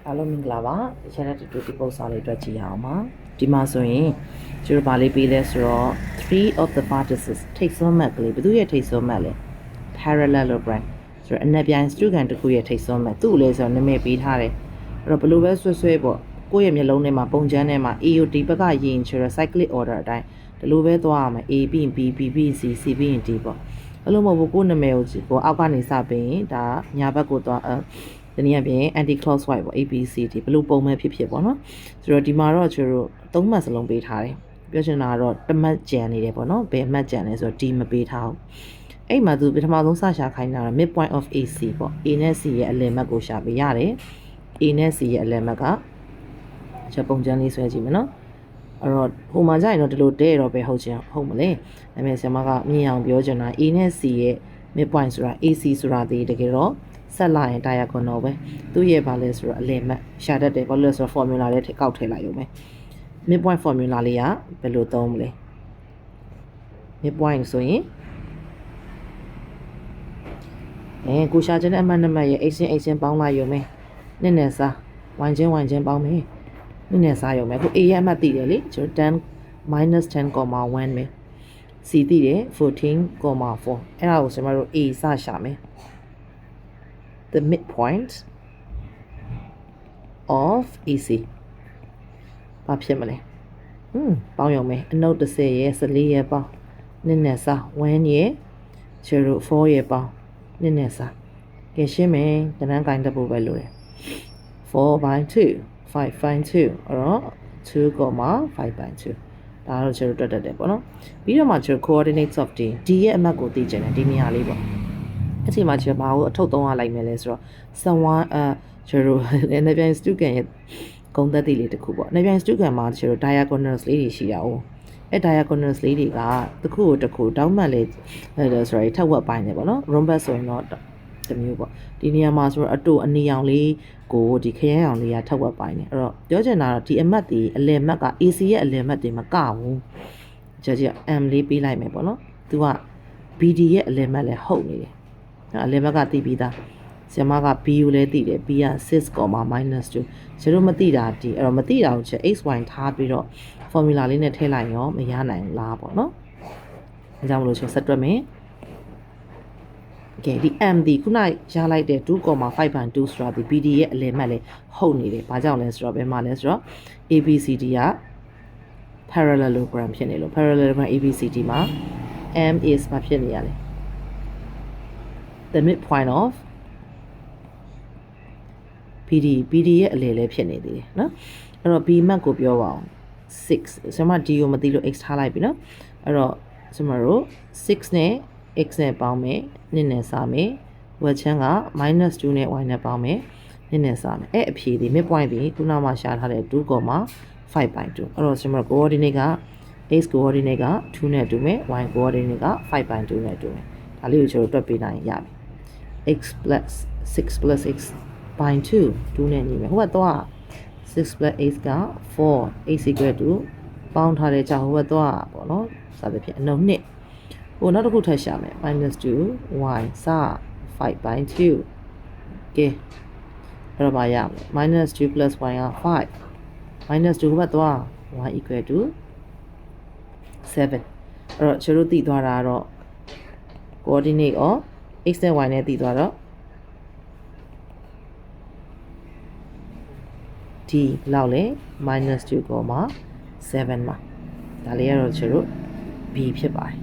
အားလုံးမင်္ဂလာပါဒီ channel တူတူပုံစံလေးအတွက်ကြည့်ရအောင်ပါဒီမှာဆိုရင်ကျတို့ဗာလေးပေးလဲဆိုတော့ three of the vertices ထိပ်ဆုံးမှတ်ကလေးဘယ်သူရဲ့ထိပ်ဆုံးမှတ်လဲ parallelogram ဆိုတော့အနက်ပြိုင်စတုဂံတစ်ခုရဲ့ထိပ်ဆုံးမှတ်သူ့လဲဆိုတော့နာမည်ပေးထားတယ်အဲ့တော့ဘယ်လိုပဲဆွဲပေါ့ကိုယ့်ရဲ့မျက်လုံးထဲမှာပုံချမ်းထဲမှာ AOD ဘက်ကရင်ချရ cyclic order အတိုင်းဒီလိုပဲသွားရမယ် A ပြီးရင် B B ပြီးရင် C C ပြီးရင် D ပေါ့အဲ့လိုမဟုတ်ဘူးကိုယ့်နာမည်ကိုအောက်ကနေစပြီးရင်ဒါညာဘက်ကိုသွားဒီနေ့အပြင် anti clockwise ပေါ့ ABCD ဘယ်လိုပုံမှန်ဖြစ်ပေါ့နော်ဆိုတော့ဒီမှာတော့ကျတို့သုံးမှတ်စလုံးပေးထားတယ်ပြောချင်တာကတော့တစ်မှတ်ကြံနေတယ်ပေါ့နော်ဘယ်မှတ်ကြံလဲဆိုတော့ D မပေးထားဘူးအဲ့မှာသူပထမဆုံးစရှာခိုင်းတာတော့ midpoint of AC ပေါ့ A နဲ့ C ရဲ့အလယ်မှတ်ကိုရှာပေးရတယ် A နဲ့ C ရဲ့အလယ်မှတ်ကချက်ပုံချမ်းလေးဆွဲကြည့်မယ်နော်အဲ့တော့ဟိုမှာကျရင်တော့ဒီလိုတဲတော့ပဲဟုတ်မလဲဒါပေမဲ့ဆရာမကမြင်အောင်ပြောချင်တာ A နဲ့ C ရဲ့ midpoint ဆိုတာ AC ဆိုတာဒီတကယ်တော့ဆက်လာရင်တရားခွန်တော့ပဲသူ့ရဲ့ဘာလဲဆိုတော့အလယ်မှတ်ရှာတတ်တယ်ဘာလို့လဲဆိုတော့ formula လေးကောက်ထည့်လိုက်ရုံပဲ midpoint formula လေးကဘယ်လိုသုံးမလဲ midpoint ဆိုရင်ကိုရှာခြင်းတဲ့အမှတ်နံပါတ်ရဲ့ x ချင်းပေါင်းလိုက်ရုံပဲနှစ်နဲ့စား y ချင်းပေါင်းမယ်နှစ်နဲ့စားရုံပဲအခု a ရဲ့အမှတ်သိတယ်လေကျွန်တော်10 -10,1 ပဲ c သိတယ် 14,4 အဲ့ဒါကိုကျွန်တော်တို့ a စရှာမယ် the midpoint of AC ဘာဖြစ်မလဲပေါင်းရုံပဲအနုတ်30ရဲ့14ရဲ့ပေါင်းနှစ်နဲ့စား1ရဲ့04ရဲ့ပေါင်းနှစ်နဲ့စားကဲရှင်းမယ်တန်းကိုင်းတက်ဖို့ပဲလိုတယ်4 by 2 5 by 2အဲ့တော့ 2,5 by 2ဒါတော့ကျွန်တော်တွက်တတ်တယ်ပေါ့နော်ပြီးတော့မှကျွန်တော် coordinates of D ရဲ့အမှတ်ကိုသိချင်တယ်ဒီနေရာလေးပေါ့အချိန်မှာကျွန်တော်ဘာကိုအထုတ်သုံးရလိုက်မယ်လဲဆိုတော့ someone ကျွန်တော်နေပြန် student ရဲ့ဂုဏ်သက်တည်လေးတစ်ခုပေါ့နေပြန် student မှာကျွန်တော် diagonals လေးတွေရှိရအောင်အဲ diagonals လေးတွေကတစ်ခုကိုတစ်ခုတောင်းမှန်လေးsorry ထပ်ဝက်ပိုင်းနေပေါ့နော် rhombus ဆိုရင်တော့တမျိုးပေါ့ဒီနေရာမှာဆိုတော့အတူအနီရောင်လေးကိုဒီခရမ်းရောင်လေးကထပ်ဝက်ပိုင်းနေအဲ့တော့ပြောချင်တာတော့ဒီအမှတ်ဒီအလယ်မှတ်က AC ရဲ့အလယ်မှတ်တွေမကဘူးကြည့် M လေးပေးလိုက်မယ်ပေါ့နော်သူက BD ရဲ့အလယ်မှတ်လည်းဟုတ်နေတယ်အလယ်ဘက်ကသိပြီးသားဆရာမက B ကိုလည်းသိတယ် B က 6,-2 ကျတို့မသိတာဒီအဲ့တော့မသိတာကိုချက် xy ထားပြီးတော့ formula လေးနဲ့ထည့်လိုက်ရောမရနိုင်လားပေါ့နော်အဲကြောင့်မလို့ချက်ဆက်တွက်မယ်ကဲဒီ M ဒီခုနရလိုက်တဲ့ 2,5/2 ဆိုတာဒီ BD ရဲ့အလယ်မှတ်လည်းဟုတ်နေတယ်ဘာကြောင့်လဲဆိုတော့ဘယ်မှာလဲဆိုတော့ ABCD က parallelogram ဖြစ်နေလို့ parallelogram ABCD မှာ M is ဘာဖြစ်နေရလဲthe midpoint of PD ရဲ့အလယ်လည်းဖြစ်နေသေးတယ်နော်အဲ့တော့ B မှတ်ကိုပြောပါအောင်6ကျွန်မ D ကိုမသိလို့ x ထားလိုက်ပြီနော်အဲ့တော့ကျွန်တော်တို့6နဲ့ x နဲ့ပေါင်းမယ်2နဲ့စားမယ်ဝက်ချမ်းက -2 နဲ့ y နဲ့ပေါင်းမယ်2နဲ့စားမယ်အဲ့အဖြေဒီ midpoint ဒီခုနကမှရှာထားတဲ့ 2,5/2 အဲ့တော့ကျွန်တော် coordinate က x coordinateက2နဲ့တူမယ် y coordinateက 5/2 နဲ့တူမယ်ဒါလေးကိုကျွန်တော်တွက်ပေးနိုင်ရပြီx plus 6 plus x by 2 နဲ့ညီမယ်ဟိုကတော့6 plus x က4 x equal to ပေါင်းထားတဲ့ကြောင့်ဟိုကတော့ပေါ့နော်စသဖြင့်အနှုတ်2ဟိုနောက်တစ်ခုထပ်ရှာမယ် -2 y စ5 by 2ကဲအဲ့တော့ပါရမယ်-2 plus y က5 -2 ဟိုကတော့ y equal to 7အဲ့တော့ကျွန်တော်သိသွားတာကတော့ coordinate of x နဲ့ y နဲ့သိသွားတော့ဒီလောက်လေ-2,7 မှာဒါလေးကတော့ကျွန်တော် B ဖြစ်ပါတယ်